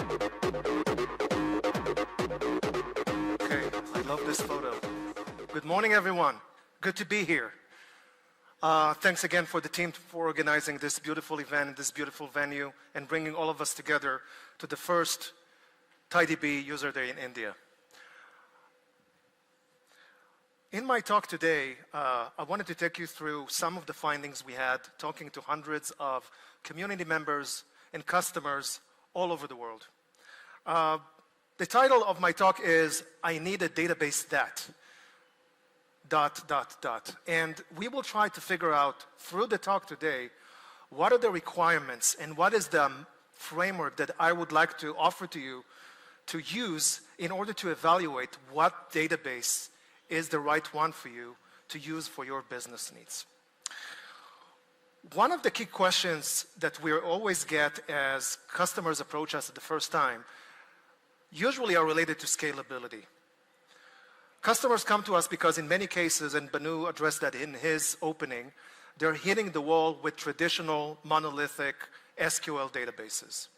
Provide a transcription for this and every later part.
Okay, I love this photo. Good morning, everyone. Good to be here. Thanks again for the team for organizing this beautiful event, this beautiful venue, and bringing all of us together to the first TiDB User Day in India. In my talk today, I wanted to take you through some of the findings we had talking to hundreds of community members and customers all over the world. The title of my talk is, I Need a Database That. ... And we will try to figure out through the talk today, what are the requirements and what is the framework that I would like to offer to you to use in order to evaluate what database is the right one for you to use for your business needs. One of the key questions that we always get as customers approach us at the first time usually are related to scalability. Customers come to us because in many cases, and Banu addressed that in his opening, they're hitting the wall with traditional monolithic SQL databases.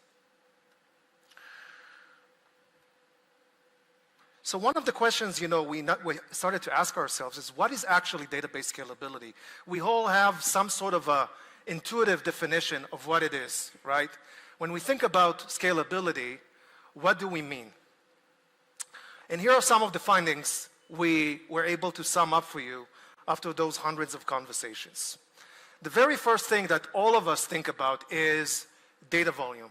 So one of the questions, we started to ask ourselves is, what is actually database scalability? We all have some sort of a intuitive definition of what it is, right? When we think about scalability, what do we mean? And here are some of the findings we were able to sum up for you after those hundreds of conversations. The very first thing that all of us think about is data volume.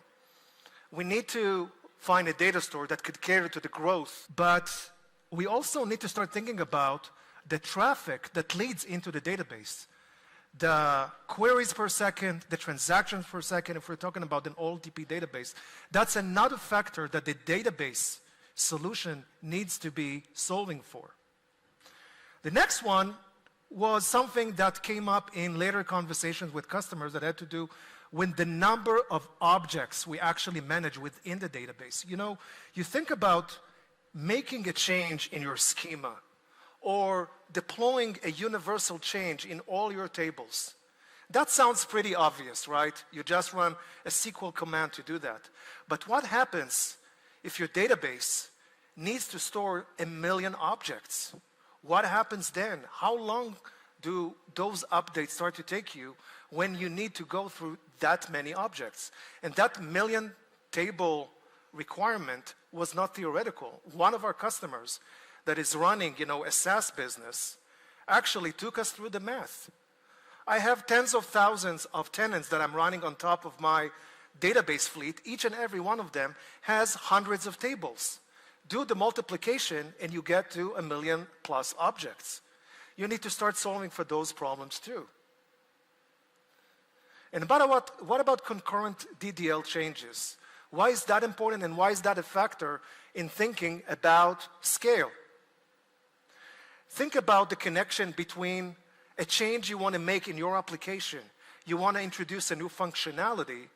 We need to find a data store that could cater to the growth, but we also need to start thinking about the traffic that leads into the database. The queries per second, the transactions per second, if we're talking about an OLTP database, that's another factor that the database solution needs to be solving for. The next one was something that came up in later conversations with customers that had to do with the number of objects we actually manage within the database. You think about making a change in your schema or deploying a universal change in all your tables. That sounds pretty obvious, right? You just run a SQL command to do that. But what happens if your database needs to store 1 million objects? What happens then? How long do those updates start to take you when you need to go through that many objects? And that 1 million table requirement was not theoretical. One of our customers that is running, a SaaS business actually took us through the math. I have tens of thousands of tenants that I'm running on top of my database fleet. Each and every one of them has hundreds of tables. Do the multiplication and you get to 1 million plus objects. You need to start solving for those problems too. And what about concurrent DDL changes? Why is that important and why is that a factor in thinking about scale? Think about the connection between a change you want to make in your application. You want to introduce a new functionality,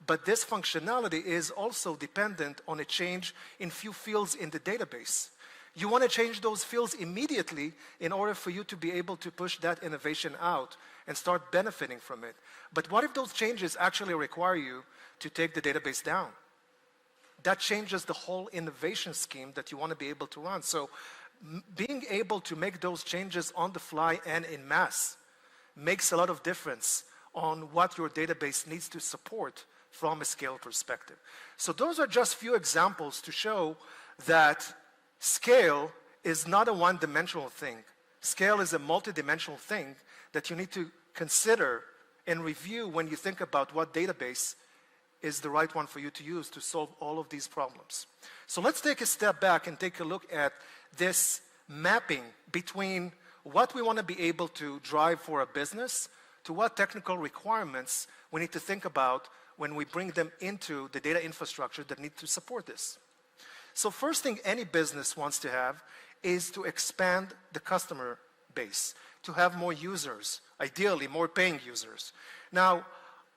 but this functionality is also dependent on a change in few fields in the database. You want to change those fields immediately in order for you to be able to push that innovation out and start benefiting from it. But what if those changes actually require you to take the database down? That changes the whole innovation scheme that you want to be able to run. So being able to make those changes on the fly and in mass makes a lot of difference on what your database needs to support from a scale perspective. So those are just few examples to show that scale is not a one-dimensional thing. Scale is a multi-dimensional thing that you need to consider and review when you think about what database is the right one for you to use to solve all of these problems. So let's take a step back and take a look at this mapping between what we want to be able to drive for a business to what technical requirements we need to think about when we bring them into the data infrastructure that need to support this. So first thing any business wants to have is to expand the customer base, to have more users, ideally more paying users. Now,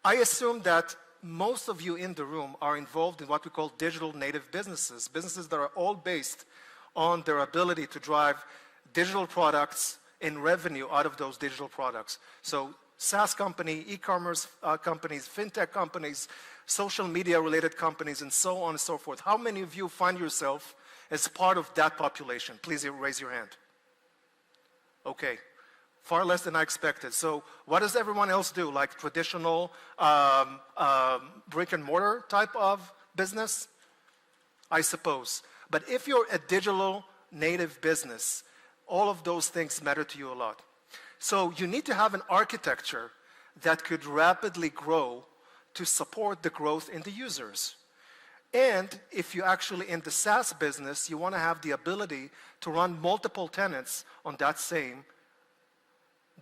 I assume that most of you in the room are involved in what we call digital native businesses, businesses that are all based on their ability to drive digital products and revenue out of those digital products. So SaaS company, e-commerce companies, fintech companies, social media related companies, and so on and so forth. How many of you find yourself as part of that population? Please raise your hand. Okay, far less than I expected. So what does everyone else do? Like traditional brick and mortar type of business? I suppose. But if you're a digital native business, all of those things matter to you a lot. So you need to have an architecture that could rapidly grow to support the growth in the users. And if you're actually in the SaaS business, you want to have the ability to run multiple tenants on that same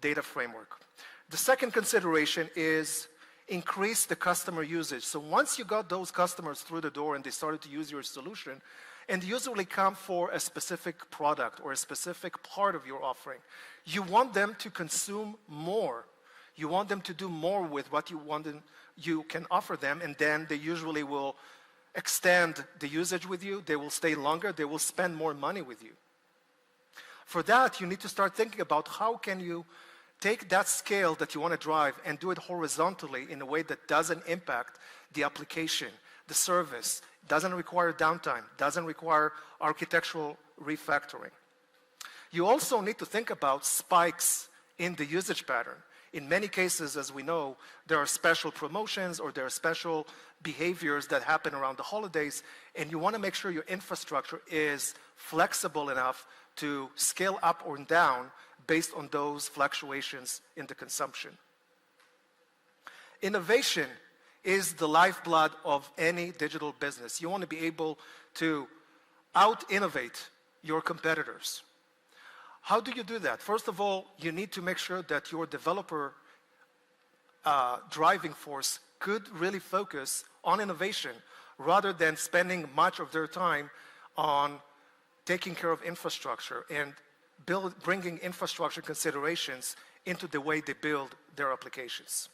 data framework. The second consideration is increase the customer usage. So once you got those customers through the door and they started to use your solution, and usually come for a specific product or a specific part of your offering, you want them to consume more. You want them to do more with what you can offer them, and then they usually will extend the usage with you, they will stay longer, they will spend more money with you. For that, you need to start thinking about how can you take that scale that you want to drive and do it horizontally in a way that doesn't impact the application, the service, doesn't require downtime, doesn't require architectural refactoring. You also need to think about spikes in the usage pattern. In many cases, as we know, there are special promotions or there are special behaviors that happen around the holidays, and you want to make sure your infrastructure is flexible enough to scale up or down based on those fluctuations in the consumption. Innovation is the lifeblood of any digital business. You want to be able to out-innovate your competitors. How do you do that? First of all, you need to make sure that your developer driving force could really focus on innovation rather than spending much of their time on taking care of infrastructure and bringing infrastructure considerations into the way they build their applications.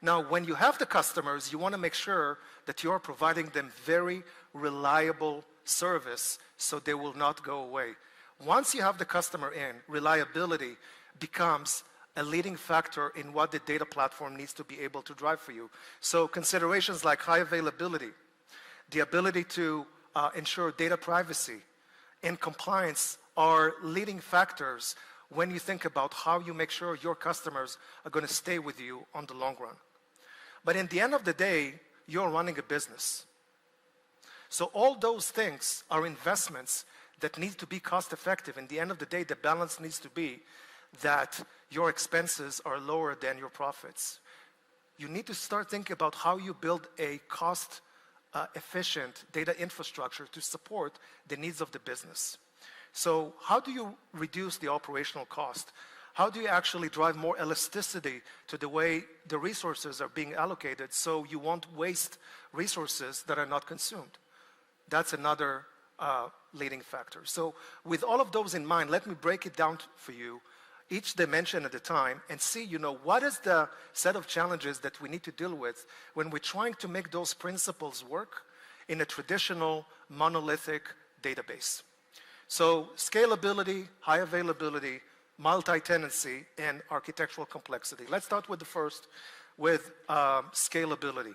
Now, when you have the customers, you want to make sure that you are providing them very reliable service so they will not go away. Once you have the customer in, reliability becomes a leading factor in what the data platform needs to be able to drive for you. So considerations like high availability, the ability to ensure data privacy and compliance are leading factors when you think about how you make sure your customers are going to stay with you on the long run. But in the end of the day, you're running a business. So all those things are investments that need to be cost effective. In the end of the day, the balance needs to be that your expenses are lower than your profits. You need to start thinking about how you build a cost efficient data infrastructure to support the needs of the business. So how do you reduce the operational cost? How do you actually drive more elasticity to the way the resources are being allocated so you won't waste resources that are not consumed? That's another leading factor. So with all of those in mind, let me break it down for you, each dimension at a time, and see, what is the set of challenges that we need to deal with when we're trying to make those principles work in a traditional monolithic database. So scalability, high availability, multi-tenancy, and architectural complexity. Let's start with the first, with scalability.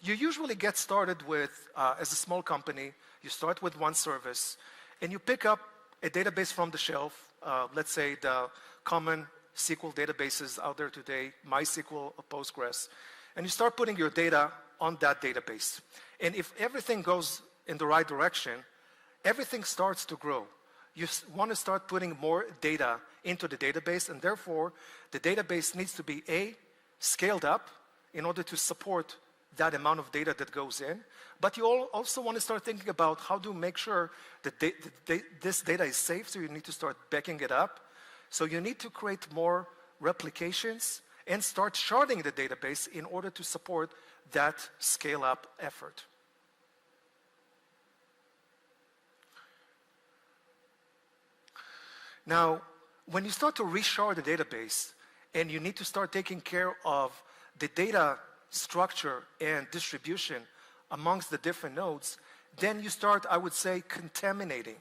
You usually get started with, as a small company, you start with one service, and you pick up a database from the shelf, let's say the common SQL databases out there today, MySQL or Postgres, and you start putting your data on that database. And if everything goes in the right direction, everything starts to grow. You want to start putting more data into the database, and therefore, the database needs to be scaled up in order to support that amount of data that goes in. But you also want to start thinking about how to make sure that this data is safe, so you need to start backing it up. So you need to create more replications and start sharding the database in order to support that scale-up effort. Now, when you start to reshard the database and you need to start taking care of the data structure and distribution amongst the different nodes, then you start, I would say, contaminating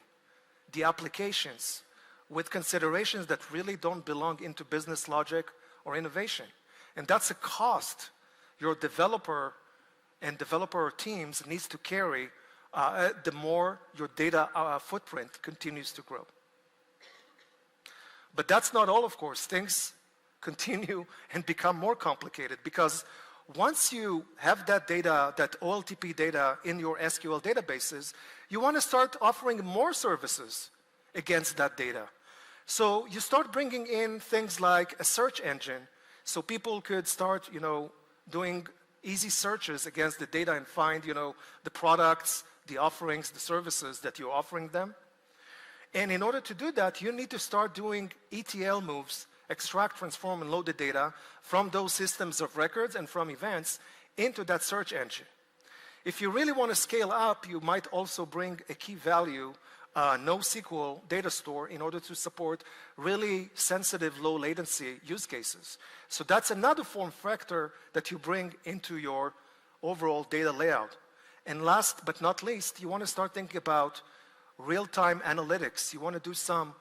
the applications with considerations that really don't belong into business logic or innovation. And that's a cost your developer and developer teams needs to carry the more your data footprint continues to grow. But that's not all, of course. Things continue and become more complicated, because once you have that data, that OLTP data in your SQL databases, you want to start offering more services against that data. So you start bringing in things like a search engine, so people could start, doing easy searches against the data and find, the products, the offerings, the services that you're offering them. And in order to do that, you need to start doing ETL moves, extract, transform, and load the data from those systems of records and from events into that search engine. If you really want to scale up, you might also bring a key value NoSQL data store in order to support really sensitive low latency use cases. So that's another form factor that you bring into your overall data layout. And last but not least, you want to start thinking about real-time analytics. You want to do some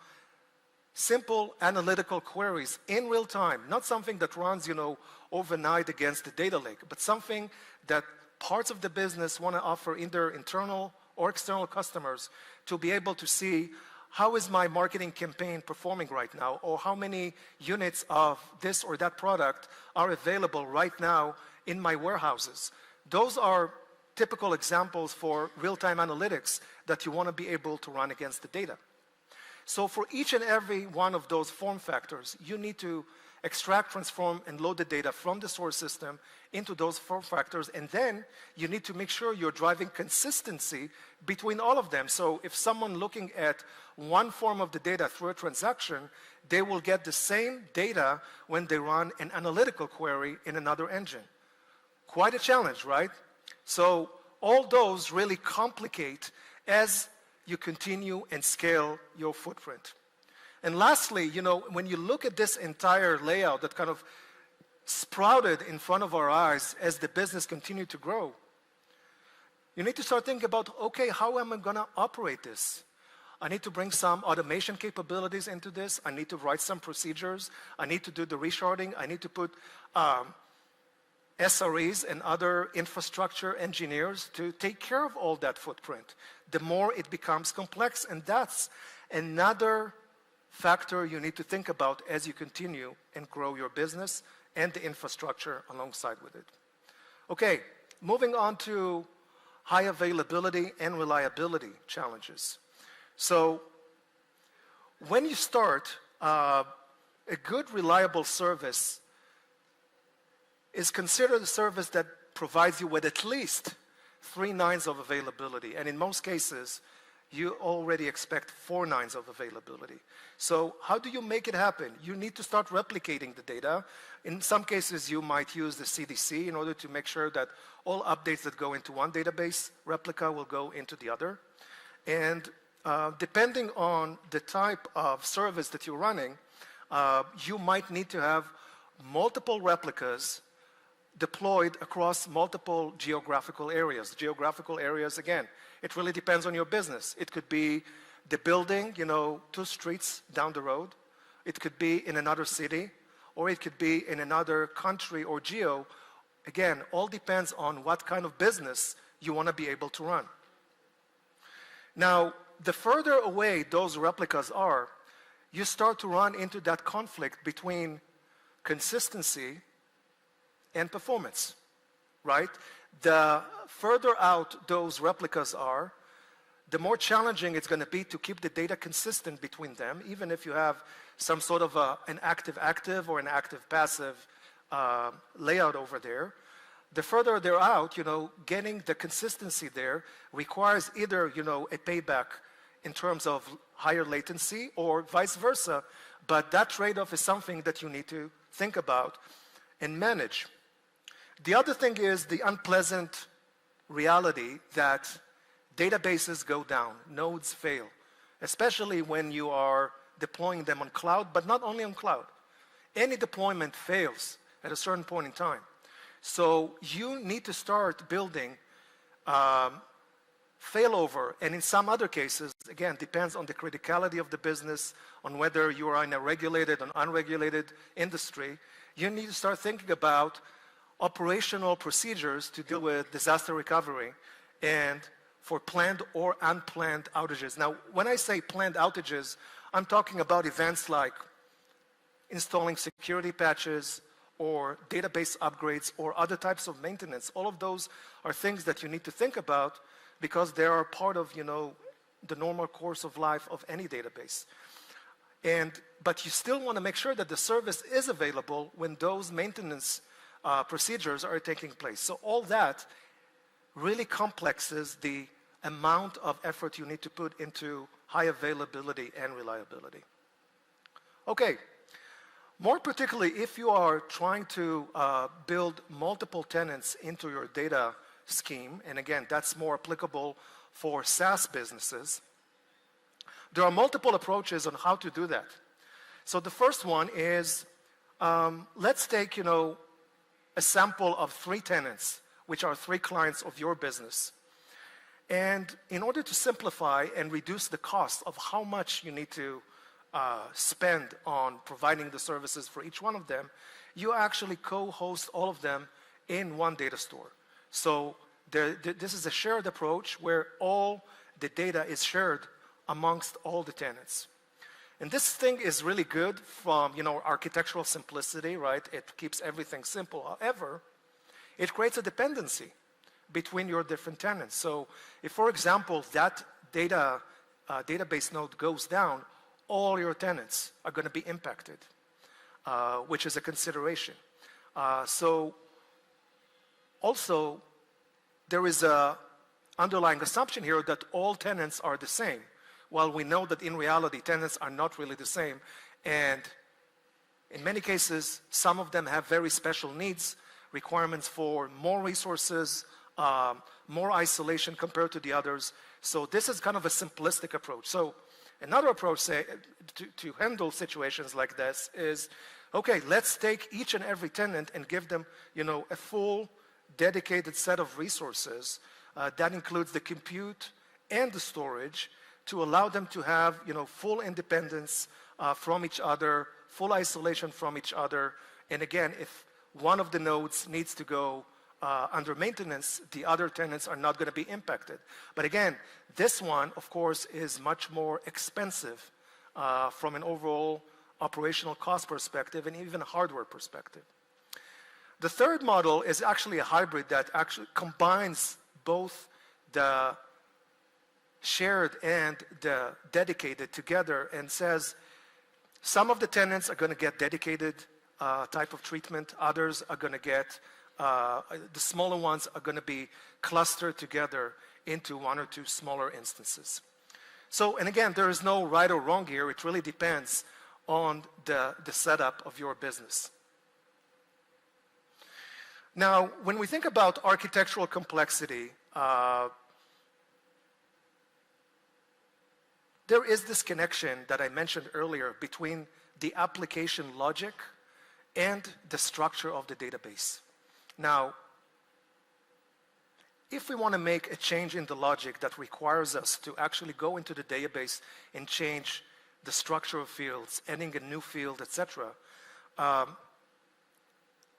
simple analytical queries in real time, not something that runs, overnight against the data lake, but something that parts of the business want to offer either internal or external customers to be able to see how is my marketing campaign performing right now, or how many units of this or that product are available right now in my warehouses. Those are typical examples for real-time analytics that you want to be able to run against the data. So for each and every one of those form factors, you need to extract, transform, and load the data from the source system into those form factors, and then you need to make sure you're driving consistency between all of them. So if someone looking at one form of the data through a transaction, they will get the same data when they run an analytical query in another engine. Quite a challenge, right? So all those really complicate as you continue and scale your footprint. And lastly, when you look at this entire layout that kind of sprouted in front of our eyes as the business continued to grow, you need to start thinking about, okay, how am I going to operate this? I need to bring some automation capabilities into this. I need to write some procedures. I need to do the resharding. I need to put SREs and other infrastructure engineers to take care of all that footprint. The more it becomes complex, and that's another factor you need to think about as you continue and grow your business and the infrastructure alongside with it. Okay, moving on to high availability and reliability challenges. So when you start, a good reliable service is considered a service that provides you with at least 3 nines of availability. And in most cases, you already expect 4 nines of availability. So how do you make it happen? You need to start replicating the data. In some cases, you might use the CDC in order to make sure that all updates that go into one database replica will go into the other. And depending on the type of service that you're running, you might need to have multiple replicas deployed across multiple geographical areas. Geographical areas, again, it really depends on your business. It could be the building, 2 streets down the road. It could be in another city, or it could be in another country or geo. Again, all depends on what kind of business you want to be able to run. Now, the further away those replicas are, you start to run into that conflict between consistency and performance, right? The further out those replicas are, the more challenging it's going to be to keep the data consistent between them, even if you have some sort of an active-active or an active-passive layout over there. The further they're out, getting the consistency there requires either, a payback in terms of higher latency or vice versa, but that trade-off is something that you need to think about and manage. The other thing is the unpleasant reality that databases go down, nodes fail, especially when you are deploying them on cloud, but not only on cloud. Any deployment fails at a certain point in time. So you need to start building failover, and in some other cases, again, depends on the criticality of the business, on whether you are in a regulated or unregulated industry, you need to start thinking about operational procedures to deal with disaster recovery and for planned or unplanned outages. Now, when I say planned outages, I'm talking about events like installing security patches or database upgrades or other types of maintenance. All of those are things that you need to think about because they are part of, the normal course of life of any database. But you still want to make sure that the service is available when those maintenance procedures are taking place. So all that really complexes the amount of effort you need to put into high availability and reliability. Okay, more particularly if you are trying to build multiple tenants into your data scheme, and again, that's more applicable for SaaS businesses, there are multiple approaches on how to do that. So the first one is, let's take, a sample of 3 tenants, which are 3 clients of your business. And in order to simplify and reduce the cost of how much you need to spend on providing the services for each one of them, you actually co-host all of them in one data store. So this is a shared approach where all the data is shared amongst all the tenants. And this thing is really good from, architectural simplicity, right? It keeps everything simple. However, it creates a dependency between your different tenants. So if, for example, that database node goes down, all your tenants are going to be impacted, which is a consideration. So also, there is an underlying assumption here that all tenants are the same. While we know that in reality, tenants are not really the same. And in many cases, some of them have very special needs, requirements for more resources, more isolation compared to the others. So this is kind of a simplistic approach. So another approach to handle situations like this is, okay, let's take each and every tenant and give them, a full dedicated set of resources that includes the compute and the storage to allow them to have, full independence from each other, full isolation from each other. And again, if one of the nodes needs to go under maintenance, the other tenants are not going to be impacted. But again, this one, of course, is much more expensive from an overall operational cost perspective and even hardware perspective. The third model is actually a hybrid that actually combines both the shared and the dedicated together and says some of the tenants are going to get dedicated type of treatment, others are going to get, the smaller ones are going to be clustered together into 1 or 2 smaller instances. So, and again, there is no right or wrong here, it really depends on the setup of your business. Now, when we think about architectural complexity, there is this connection that I mentioned earlier between the application logic and the structure of the database. Now, if we want to make a change in the logic that requires us to actually go into the database and change the structure of fields, adding a new field, etc.,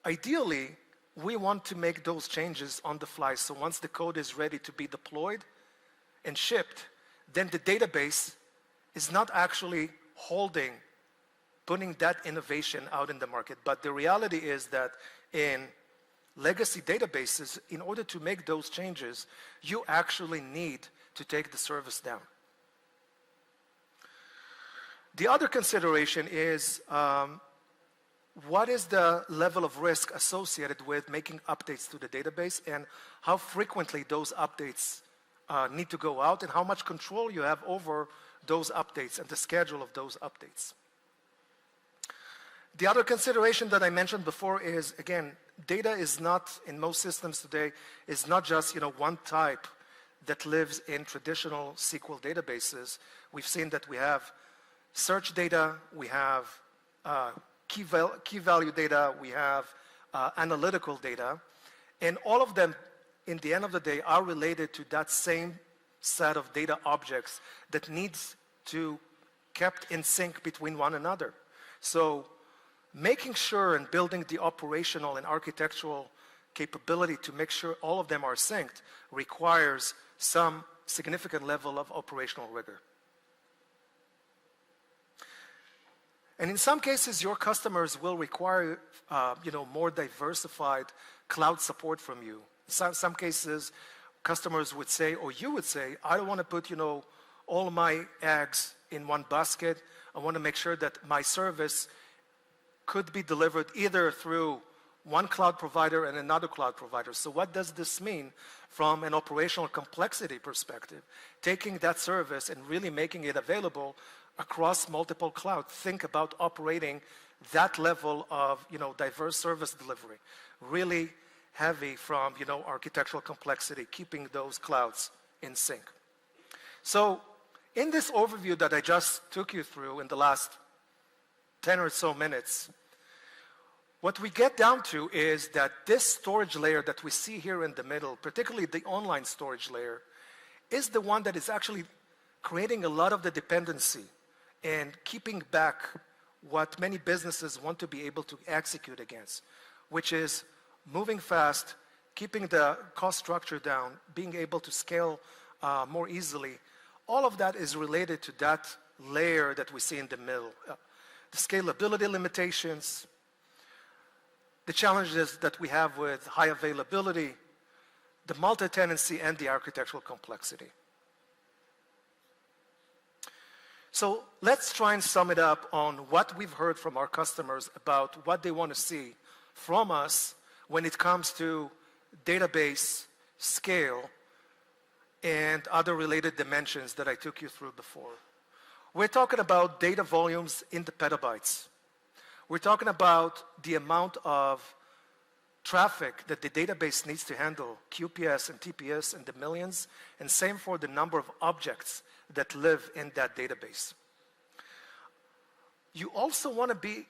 ideally, we want to make those changes on the fly. So once the code is ready to be deployed and shipped, then the database is not actually putting that innovation out in the market. But the reality is that in legacy databases, in order to make those changes, you actually need to take the service down. The other consideration is what is the level of risk associated with making updates to the database and how frequently those updates need to go out and how much control you have over those updates and the schedule of those updates. The other consideration that I mentioned before is, again, data is not, in most systems today, is not just one type that lives in traditional SQL databases. We've seen that we have search data, we have key value data, we have analytical data, and all of them, in the end of the day, are related to that same set of data objects that needs to kept in sync between one another. So making sure and building the operational and architectural capability to make sure all of them are synced requires some significant level of operational rigor. And in some cases, your customers will require more diversified cloud support from you. Some cases, customers would say, or you would say, I don't want to put all my eggs in one basket. I want to make sure that my service could be delivered either through one cloud provider and another cloud provider. So what does this mean from an operational complexity perspective? Taking that service and really making it available across multiple clouds. Think about operating that level of diverse service delivery. Really heavy from architectural complexity, keeping those clouds in sync. So in this overview that I just took you through in the last 10 or so minutes, what we get down to is that this storage layer that we see here in the middle, particularly the online storage layer, is the one that is actually creating a lot of the dependency and keeping back what many businesses want to be able to execute against, which is moving fast, keeping the cost structure down, being able to scale more easily. All of that is related to that layer that we see in the middle. The scalability limitations, the challenges that we have with high availability, the multi-tenancy, and the architectural complexity. So let's try and sum it up on what we've heard from our customers about what they want to see from us when it comes to database, scale, and other related dimensions that I took you through before. We're talking about data volumes in the petabytes. We're talking about the amount of traffic that the database needs to handle, QPS and TPS in the millions, and same for the number of objects that live in that database. You also want to be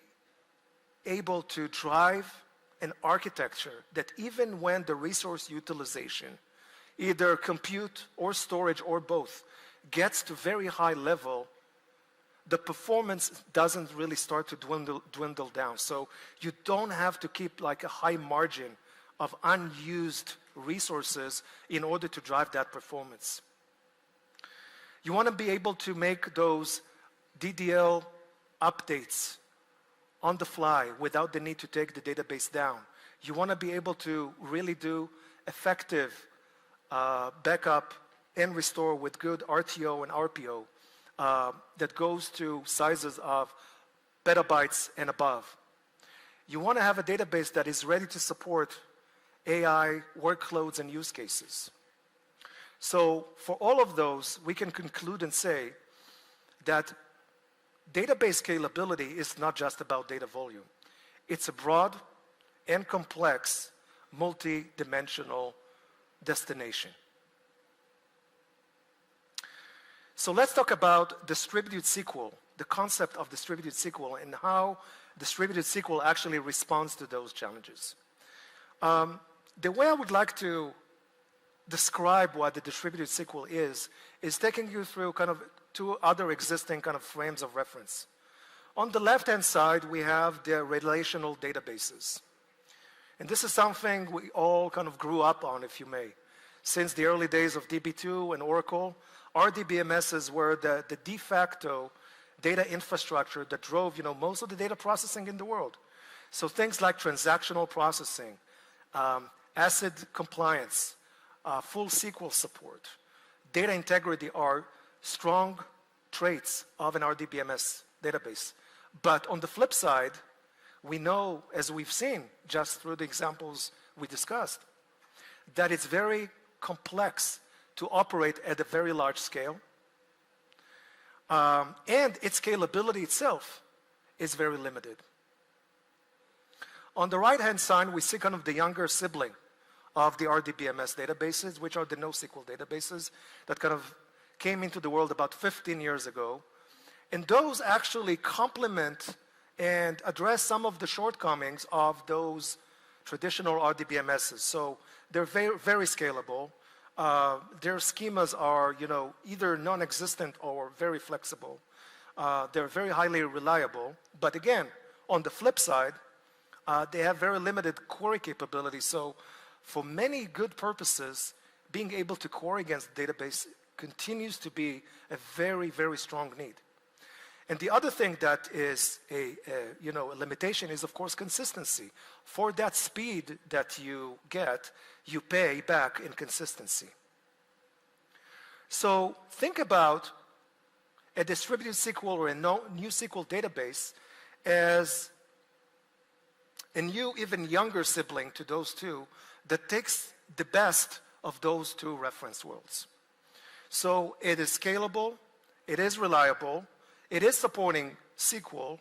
able to drive an architecture that even when the resource utilization, either compute or storage or both, gets to very high level, the performance doesn't really start to dwindle down. So you don't have to keep like a high margin of unused resources in order to drive that performance. You want to be able to make those DDL updates on the fly without the need to take the database down. You want to be able to really do effective backup and restore with good RTO and RPO that goes to sizes of petabytes and above. You want to have a database that is ready to support AI workloads and use cases. So for all of those, we can conclude and say that database scalability is not just about data volume. It's a broad and complex, multi-dimensional destination. So let's talk about distributed SQL, the concept of distributed SQL, and how distributed SQL actually responds to those challenges. The way I would like to describe what the distributed SQL is taking you through kind of two other existing kind of frames of reference. On the left-hand side, we have the relational databases. And this is something we all kind of grew up on, if you may. Since the early days of DB2 and Oracle, RDBMSs were the de facto data infrastructure that drove most of the data processing in the world. So things like transactional processing, ACID compliance, full SQL support, data integrity are strong traits of an RDBMS database. But on the flip side, we know, as we've seen just through the examples we discussed, that it's very complex to operate at a very large scale. And its scalability itself is very limited. On the right-hand side, we see kind of the younger sibling of the RDBMS databases, which are the NoSQL databases that kind of came into the world about 15 years ago. And those actually complement and address some of the shortcomings of those traditional RDBMSs. So they're very, very scalable. Their schemas are, either non-existent or very flexible. They're very highly reliable. But again, On the flip side, they have very limited query capability. So for many good purposes, being able to query against the database continues to be a very, very strong need. And the other thing that is a limitation is, of course, consistency. For that speed that you get, you pay back in consistency. So think about a distributed SQL or a new SQL database as a new, even younger sibling to those two that takes the best of those two reference worlds. So it is scalable, it is reliable, it is supporting SQL,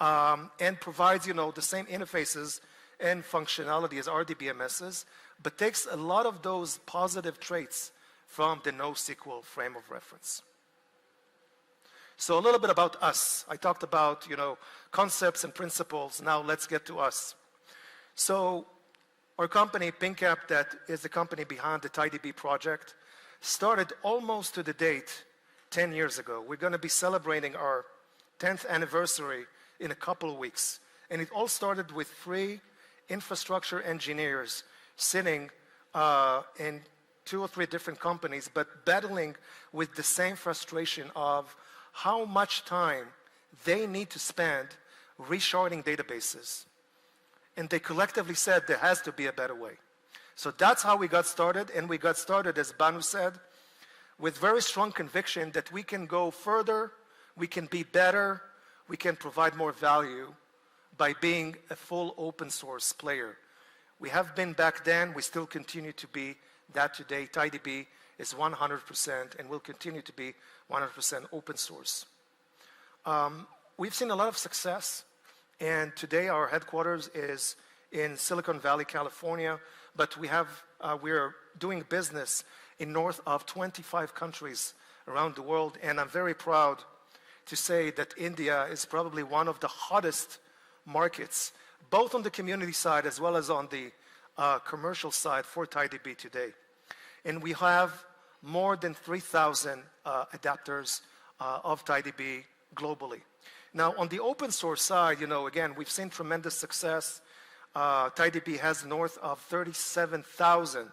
and provides, the same interfaces and functionality as RDBMSs, but takes a lot of those positive traits from the NoSQL frame of reference. So a little bit about us. I talked about, concepts and principles. Now let's get to us. So our company, PingCap, that is the company behind the TiDB project, started almost to the date 10 years ago. We're going to be celebrating our 10th anniversary in a couple of weeks. And it all started with 3 infrastructure engineers sitting in 2 or 3 different companies, but battling with the same frustration of how much time they need to spend resharding databases. And they collectively said there has to be a better way. So that's how we got started, and we got started, as Banu said, with very strong conviction that we can go further, we can be better, we can provide more value by being a full open source player. We have been back then, we still continue to be that today. TiDB is 100% and will continue to be 100% open source. We've seen a lot of success, and today our headquarters is in Silicon Valley, California, but we're doing business in north of 25 countries around the world, and I'm very proud to say that India is probably one of the hottest markets, both on the community side as well as on the commercial side for TiDB today. And we have more than 3,000 adapters of TiDB globally. Now, on the open source side, again, we've seen tremendous success. TiDB has north of 37,000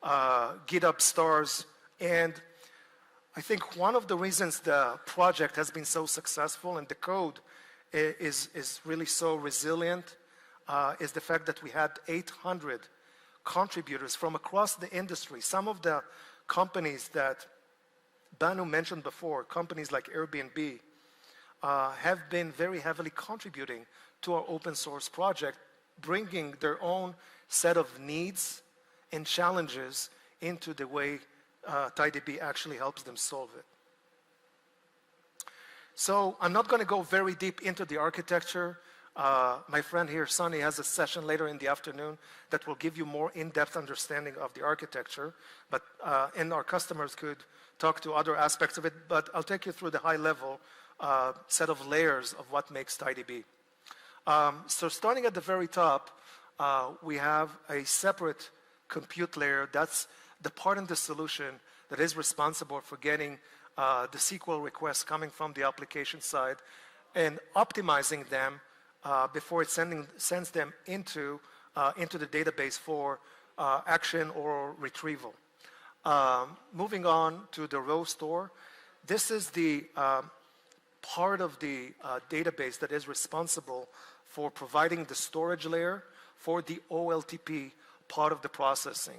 GitHub stars, and I think one of the reasons the project has been so successful and the code is really so resilient is the fact that we had 800 contributors from across the industry. Some of the companies that Banu mentioned before, companies like Airbnb, have been very heavily contributing to our open source project, bringing their own set of needs and challenges into the way TiDB actually helps them solve it. So I'm not going to go very deep into the architecture. My friend here, Sunny, has a session later in the afternoon that will give you more in-depth understanding of the architecture, but and our customers could talk to other aspects of it, but I'll take you through the high-level set of layers of what makes TiDB. So starting at the very top, we have a separate compute layer. That's the part in the solution that is responsible for getting the SQL requests coming from the application side and optimizing them before it sends them into the database for action or retrieval. Moving on to the row store, this is the part of the database that is responsible for providing the storage layer for the OLTP part of the processing.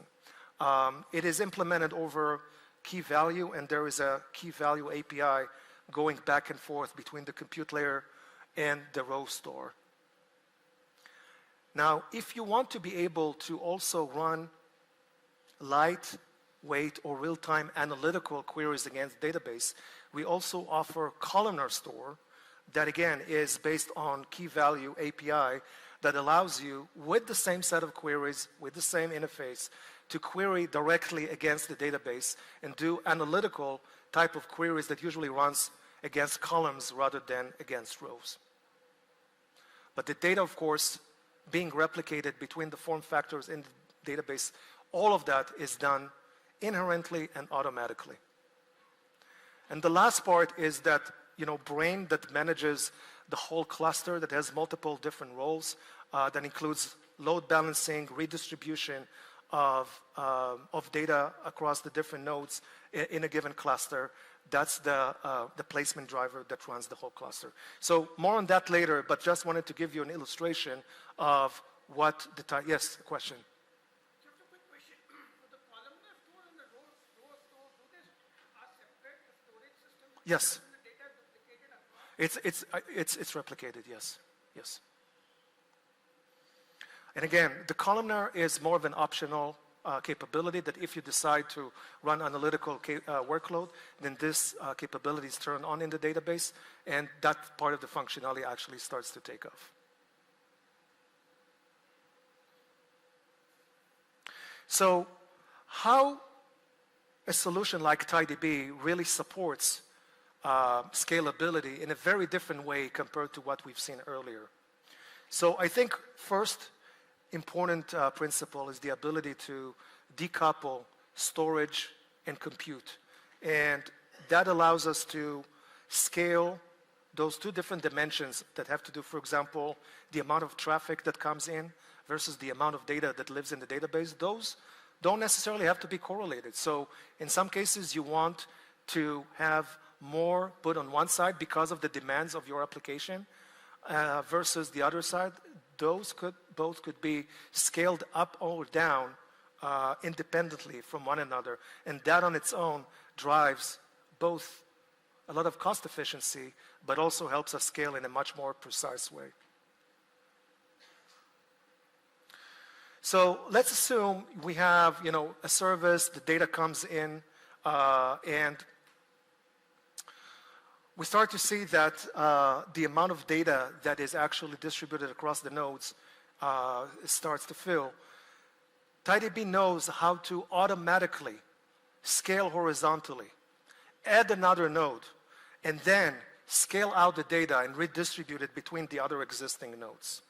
It is implemented over key value, and there is a key value API going back and forth between the compute layer and the row store. Now, if you want to be able to also run lightweight or real-time analytical queries against database, we also offer columnar store that, again, is based on key value API that allows you, with the same set of queries, with the same interface, to query directly against the database and do analytical type of queries that usually runs against columns rather than against rows. But the data, of course, being replicated between the form factors in the database, all of that is done inherently and automatically. And the last part is that brain that manages the whole cluster that has multiple different roles. That includes load balancing, redistribution of data across the different nodes in a given cluster. That's the placement driver that runs the whole cluster. So more on that later, but just wanted to give you an illustration of what the type. Yes, question. Just a quick question. The columnar store and the row store, do they are separate storage systems? Yes. And the data is duplicated across? It's replicated, yes. Yes. And again, the columnar is more of an optional capability that if you decide to run analytical workload, then this capability is turned on in the database, and that part of the functionality actually starts to take off. So how a solution like TiDB really supports scalability in a very different way compared to what we've seen earlier. So I think first important principle is the ability to decouple storage and compute. And that allows us to scale those two different dimensions that have to do, for example, the amount of traffic that comes in versus the amount of data that lives in the database. Those don't necessarily have to be correlated. So in some cases, you want to have more put on one side because of the demands of your application versus the other side. Those both could be scaled up or down independently from one another. And that on its own drives both a lot of cost efficiency, but also helps us scale in a much more precise way. So let's assume we have, a service, the data comes in, and we start to see that the amount of data that is actually distributed across the nodes starts to fill. TiDB knows how to automatically scale horizontally, add another node, and then scale out the data and redistribute it between the other existing nodes.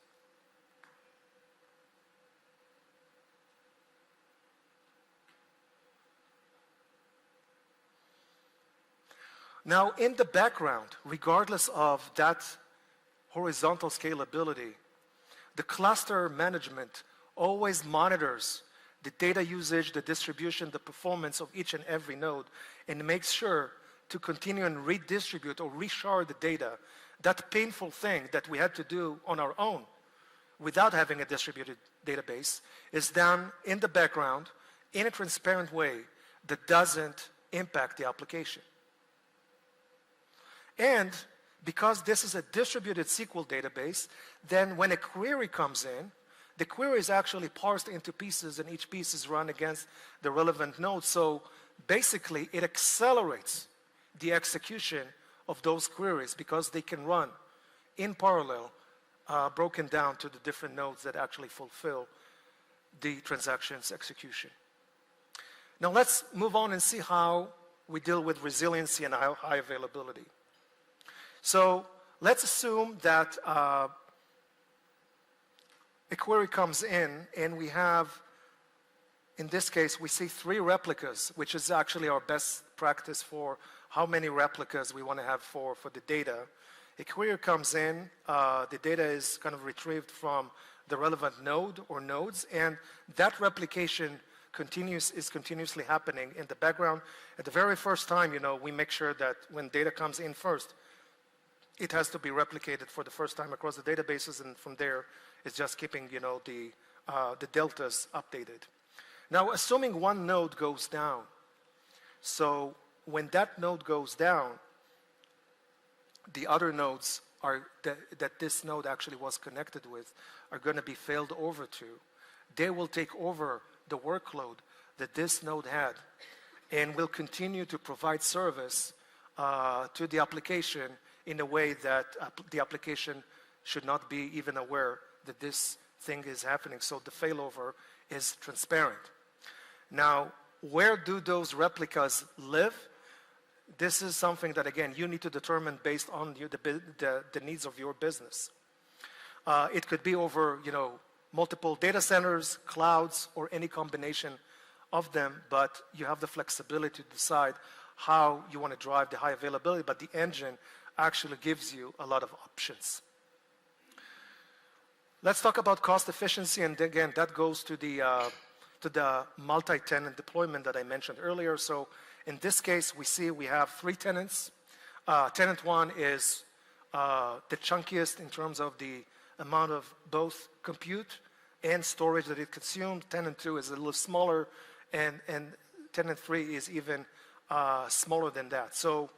Now, in the background, regardless of that horizontal scalability, the cluster management always monitors the data usage, the distribution, the performance of each and every node, and makes sure to continue and redistribute or reshard the data. That painful thing that we had to do on our own without having a distributed database is done in the background in a transparent way that doesn't impact the application. And because this is a distributed SQL database, then when a query comes in, the query is actually parsed into pieces, and each piece is run against the relevant node. So basically, it accelerates the execution of those queries because they can run in parallel, broken down to the different nodes that actually fulfill the transaction's execution. Now let's move on and see how we deal with resiliency and high availability. So let's assume that a query comes in, and we have, in this case, we see 3 replicas, which is actually our best practice for how many replicas we want to have for the data. A query comes in, the data is kind of retrieved from the relevant node or nodes, and that replication is continuously happening in the background. At the very first time, we make sure that when data comes in first, it has to be replicated for the first time across the databases, and from there, it's just keeping, the deltas updated. Now, assuming one node goes down, so when that node goes down, the other nodes that this node actually was connected with are going to be failed over to. They will take over the workload that this node had and will continue to provide service to the application in a way that the application should not be even aware that this thing is happening. So the failover is transparent. Now, where do those replicas live? This is something that, again, you need to determine based on the needs of your business. It could be over, multiple data centers, clouds, or any combination of them, but you have the flexibility to decide how you want to drive the high availability, but the engine actually gives you a lot of options. Let's talk about cost efficiency, and again, that goes to the multi-tenant deployment that I mentioned earlier. So in this case, we have 3 tenants. Tenant 1 is the chunkiest in terms of the amount of both compute and storage that it consumed. Tenant 2 is a little smaller, and tenant 3 is even smaller than that. So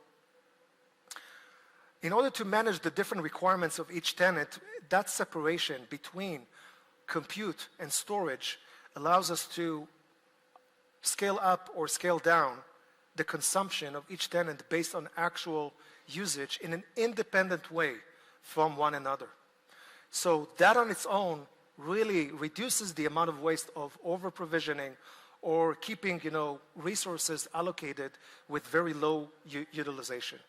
in order to manage the different requirements of each tenant, that separation between compute and storage allows us to scale up or scale down the consumption of each tenant based on actual usage in an independent way from one another. So that on its own really reduces the amount of waste of over-provisioning or keeping, resources allocated with very low utilization.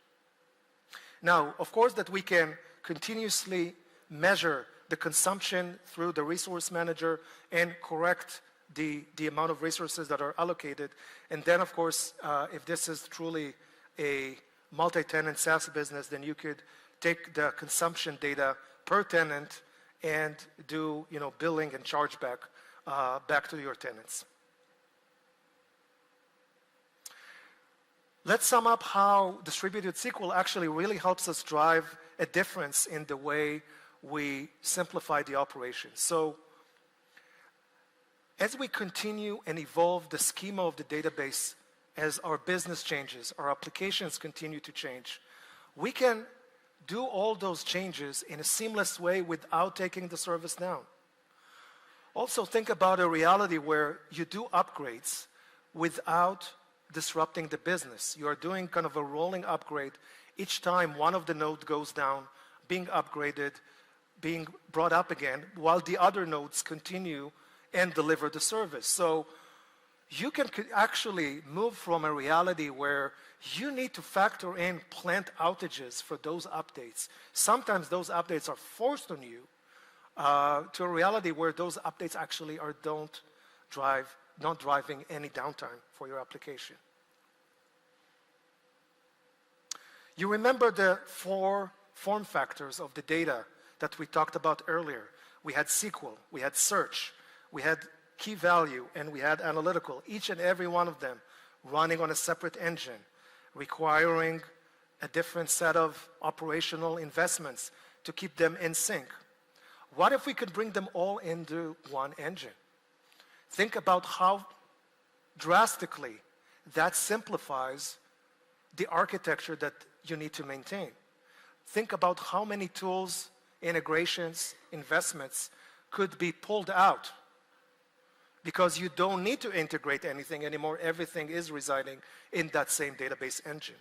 Now, of course, that we can continuously measure the consumption through the resource manager and correct the amount of resources that are allocated. And then, of course, if this is truly a multi-tenant SaaS business, then you could take the consumption data per tenant and do, billing and chargeback back to your tenants. Let's sum up how distributed SQL actually really helps us drive a difference in the way we simplify the operation. So as we continue and evolve the schema of the database, as our business changes, our applications continue to change, we can do all those changes in a seamless way without taking the service down. Also think about a reality where you do upgrades without disrupting the business. You are doing kind of a rolling upgrade. Each time one of the nodes goes down, being upgraded, being brought up again, while the other nodes continue and deliver the service. So you can actually move from a reality where you need to factor in plant outages for those updates. Sometimes those updates are forced on you to a reality where those updates actually are not driving any downtime for your application. You remember the 4 form factors of the data that we talked about earlier. We had SQL, we had search, we had key value, and we had analytical, each and every one of them running on a separate engine, requiring a different set of operational investments to keep them in sync. What if we could bring them all into one engine? Think about how drastically that simplifies the architecture that you need to maintain. Think about how many tools, integrations, investments could be pulled out because you don't need to integrate anything anymore. Everything is residing in that same database engine.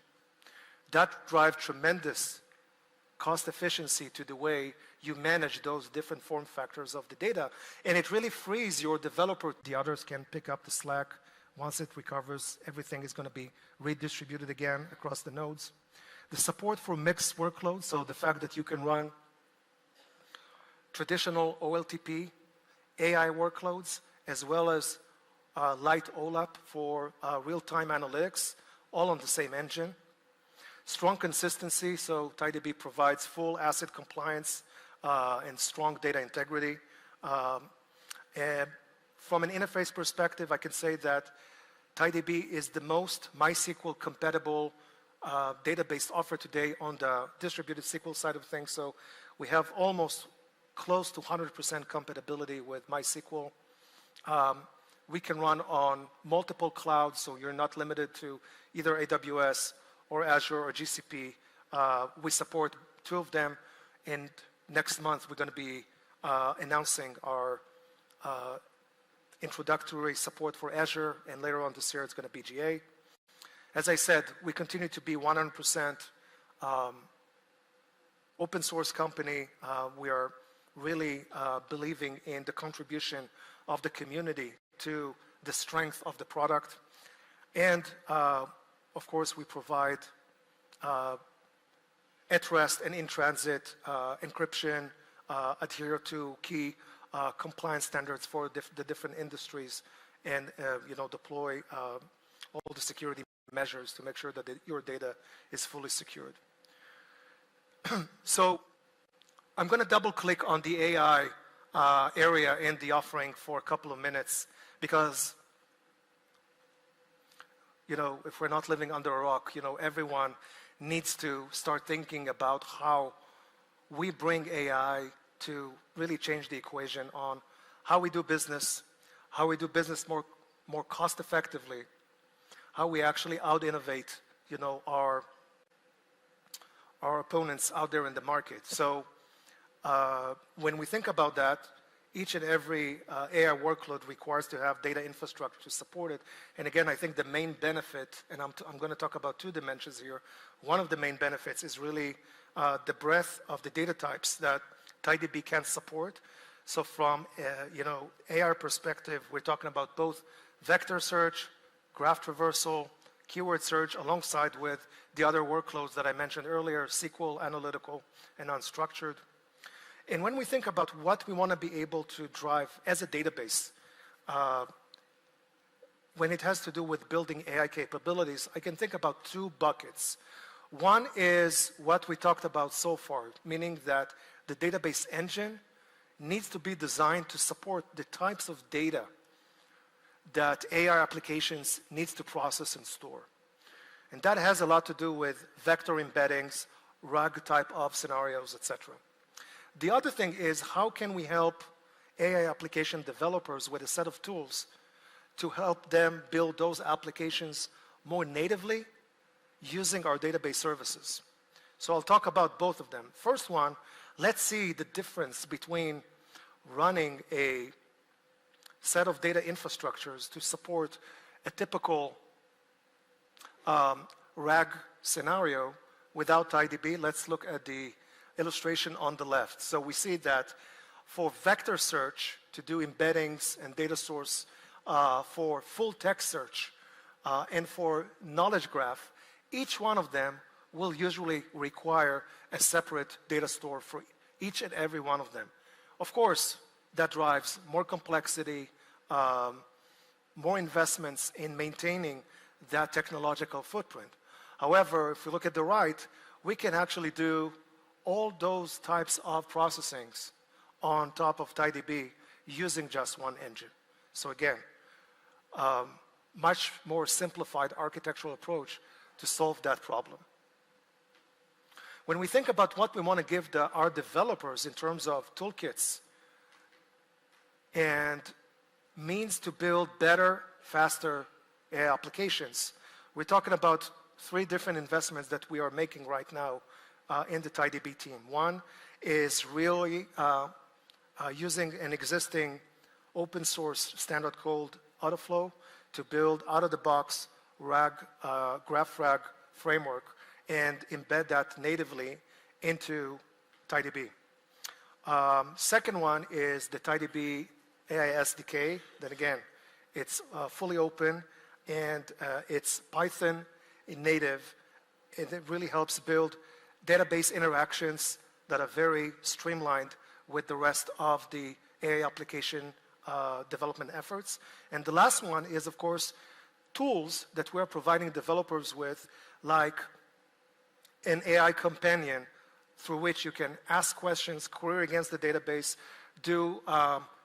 That drives tremendous cost efficiency to the way you manage those different form factors of the data, and it really frees your developer. The others can pick up the slack. Once it recovers, everything is going to be redistributed again across the nodes. The support for mixed workloads, so the fact that you can run traditional OLTP, AI workloads, as well as light OLAP for real-time analytics, all on the same engine. Strong consistency, so TiDB provides full asset compliance and strong data integrity. And from an interface perspective, I can say that TiDB is the most MySQL compatible database offered today on the distributed SQL side of things. So we have almost close to 100% compatibility with MySQL. We can run on multiple clouds, so you're not limited to either AWS or Azure or GCP. We support 2 of them, and next month we're going to be announcing our introductory support for Azure, and later on this year it's going to be GA. As I said, we continue to be 100% open source company. We are really believing in the contribution of the community to the strength of the product. And of course, we provide at rest and in transit encryption, adhere to key compliance standards for the different industries, and deploy all the security measures to make sure that your data is fully secured. So I'm going to double click on the AI area in the offering for a couple of minutes because, if we're not living under a rock, everyone needs to start thinking about how we bring AI to really change the equation on how we do business more cost effectively, how we actually out-innovate, our opponents out there in the market. So when we think about that, each and every AI workload requires to have data infrastructure to support it. And again, I think the main benefit, and I'm going to talk about two dimensions here. One of the main benefits is really the breadth of the data types that TiDB can support. So from AI perspective, we're talking about both vector search, graph traversal, keyword search, alongside with the other workloads that I mentioned earlier, SQL, analytical, and unstructured. And when we think about what we want to be able to drive as a database, when it has to do with building AI capabilities, I can think about two buckets. One is what we talked about so far, meaning that the database engine needs to be designed to support the types of data that AI applications needs to process and store. And that has a lot to do with vector embeddings, RAG type of scenarios, etc. The other thing is how can we help AI application developers with a set of tools to help them build those applications more natively using our database services. So I'll talk about both of them. First one, let's see the difference between running a set of data infrastructures to support a typical RAG scenario without TiDB. Let's look at the illustration on the left. So we see that for vector search, to do embeddings and data source, for full text search, and for knowledge graph, each one of them will usually require a separate data store for each and every one of them. Of course, that drives more complexity, more investments in maintaining that technological footprint. However, if we look at the right, we can actually do all those types of processings on top of TiDB using just one engine. So again, much more simplified architectural approach to solve that problem. When we think about what we want to give our developers in terms of toolkits and means to build better, faster AI applications, we're talking about three different investments that we are making right now in the TiDB team. One is really using an existing open source standard called Autoflow to build out-of-the-box RAG, graph RAG framework and embed that natively into TiDB. Second one is the TiDB AI SDK. That again, it's fully open and it's Python native. And it really helps build database interactions that are very streamlined with the rest of the AI application development efforts. And the last one is, of course, tools that we're providing developers with, like an AI companion through which you can ask questions, query against the database, do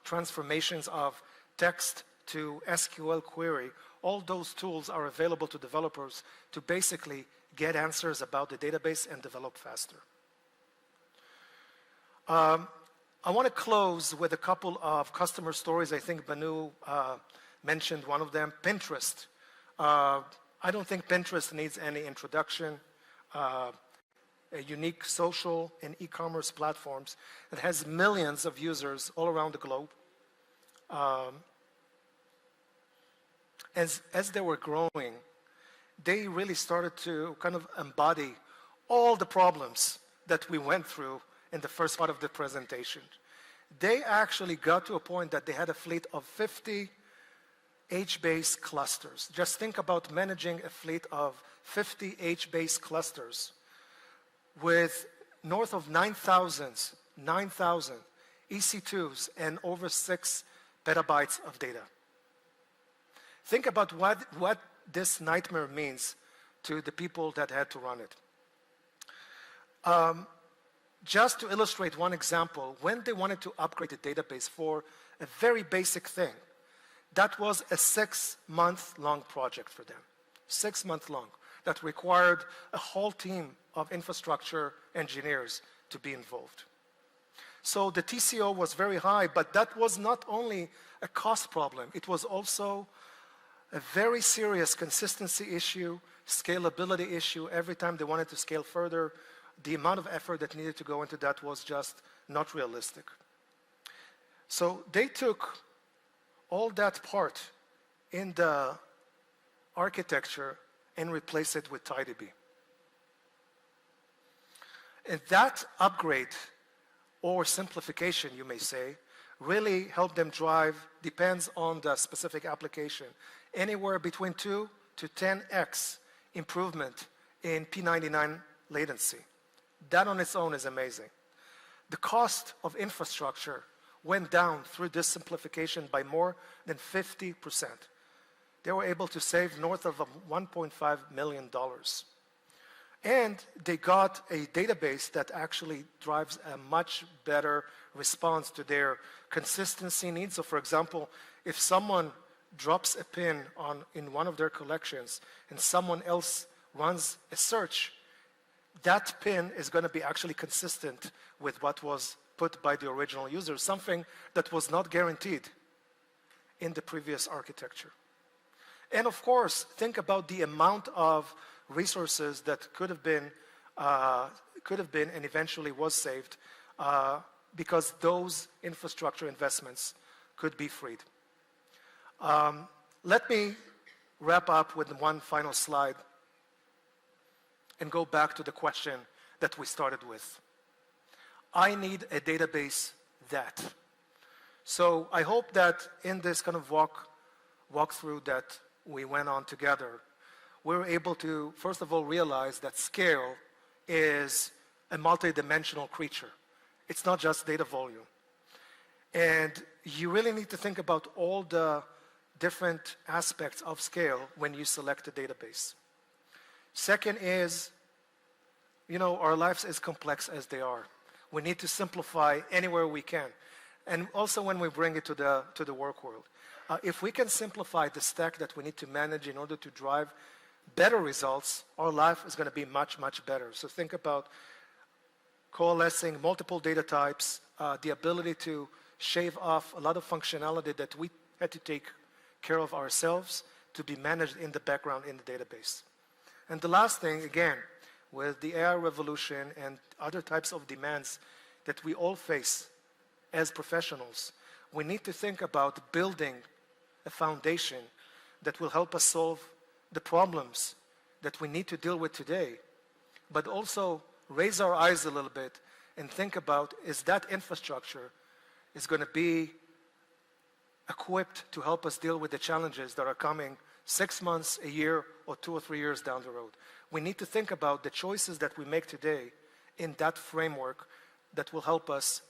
transformations of text to SQL query. All those tools are available to developers to basically get answers about the database and develop faster. I want to close with a couple of customer stories. I think Banu mentioned one of them, Pinterest. I don't think Pinterest needs any introduction. A unique social and e-commerce platforms that has millions of users all around the globe. As they were growing, they really started to kind of embody all the problems that we went through in the first part of the presentation. They actually got to a point that they had a fleet of 50 HBase clusters. Just think about managing a fleet of 50 HBase clusters with north of 9,000 EC2s and over 6 petabytes of data. Think about what this nightmare means to the people that had to run it. just to illustrate one example, when they wanted to upgrade the database for a very basic thing, that was a 6-month-long project for them. 6 months long. That required a whole team of infrastructure engineers to be involved. So the TCO was very high, but that was not only a cost problem, it was also a very serious consistency issue, scalability issue. Every time they wanted to scale further, the amount of effort that needed to go into that was just not realistic. So they took all that part in the architecture and replaced it with TiDB. And that upgrade, or simplification, you may say, really helped them drive, depends on the specific application, anywhere between 2 to 10x improvement in P99 latency. That on its own is amazing. The cost of infrastructure went down through this simplification by more than 50%. They were able to save north of $1.5 million. And they got a database that actually drives a much better response to their consistency needs. So for example, if someone drops a pin in one of their collections and someone else runs a search, that pin is going to be actually consistent with what was put by the original user, something that was not guaranteed in the previous architecture. And of course, think about the amount of resources that could have been and eventually was saved because those infrastructure investments could be freed. Let me wrap up with one final slide and go back to the question that we started with. I need a database that. So I hope that in this kind of walkthrough that we went on together, we were able to, first of all, realize that scale is a multidimensional creature. It's not just data volume. And you really need to think about all the different aspects of scale when you select a database. Second is, our lives as complex as they are. We need to simplify anywhere we can. And also when we bring it to the work world. If we can simplify the stack that we need to manage in order to drive better results, our life is going to be much, much better. So think about coalescing multiple data types, the ability to shave off a lot of functionality that we had to take care of ourselves to be managed in the background in the database. And the last thing, again, with the AI revolution and other types of demands that we all face as professionals, we need to think about building a foundation that will help us solve the problems that we need to deal with today, but also raise our eyes a little bit and think about, is that infrastructure is going to be equipped to help us deal with the challenges that are coming 6 months, a year, or 2 or 3 years down the road. We need to think about the choices that we make today in that framework that will help us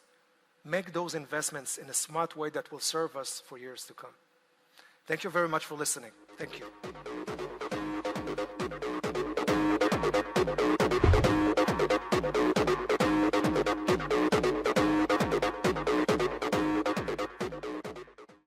make those investments in a smart way that will serve us for years to come. Thank you very much for listening. Thank you.